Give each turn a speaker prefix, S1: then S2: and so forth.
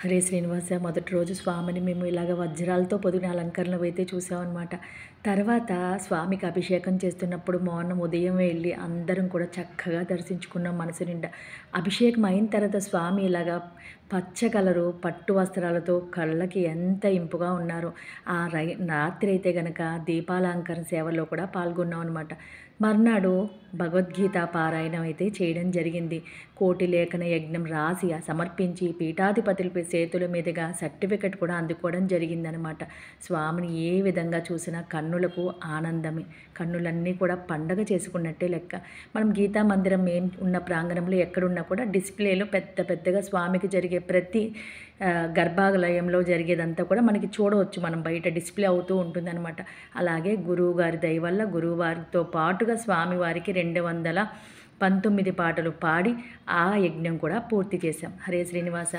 S1: హరే శ్రీనివాస మొదటి రోజు స్వామిని మేము ఇలాగ వజ్రాలతో పొదిగిన అలంకరణలు అయితే చూసామన్నమాట. తర్వాత స్వామికి అభిషేకం చేస్తున్నప్పుడు మార్నింగ్ ఉదయం వెళ్ళి అందరం కూడా చక్కగా దర్శించుకున్నాం మనసు నిండా. అభిషేకం అయిన తర్వాత స్వామి ఇలాగా పచ్చ కలరు పట్టు వస్త్రాలతో కళ్ళకి ఎంత ఇంపుగా ఉన్నారో. ఆ రాత్రి అయితే గనక దీపాలంకరణ సేవలో కూడా పాల్గొన్నాం అనమాట. మర్నాడు భగవద్గీత పారాయణం అయితే చేయడం జరిగింది. కోటి లేఖన యజ్ఞం రాసి సమర్పించి పీఠాధిపతుల చేతుల మీదుగా సర్టిఫికెట్ కూడా అందుకోవడం జరిగిందనమాట. స్వామిని ఏ విధంగా చూసినా కన్నులకు ఆనందమే. కన్నులన్నీ కూడా పండగ చేసుకున్నట్టే లెక్క. మనం గీతా మందిరం ఏం ఉన్న ప్రాంగణంలో ఎక్కడున్నా కూడా డిస్ప్లేలో పెద్ద పెద్దగా స్వామికి జరిగే ప్రతి గర్భాలయంలో జరిగేదంతా కూడా మనకి చూడవచ్చు. మనం బయట డిస్ప్లే అవుతూ ఉంటుందన్నమాట. అలాగే గురువు గారి దయ వల్ల గురువువారితో పాటుగా స్వామివారికి 219 పాటలు పాడి ఆ యజ్ఞం కూడా పూర్తి చేశాం. హరే శ్రీనివాస.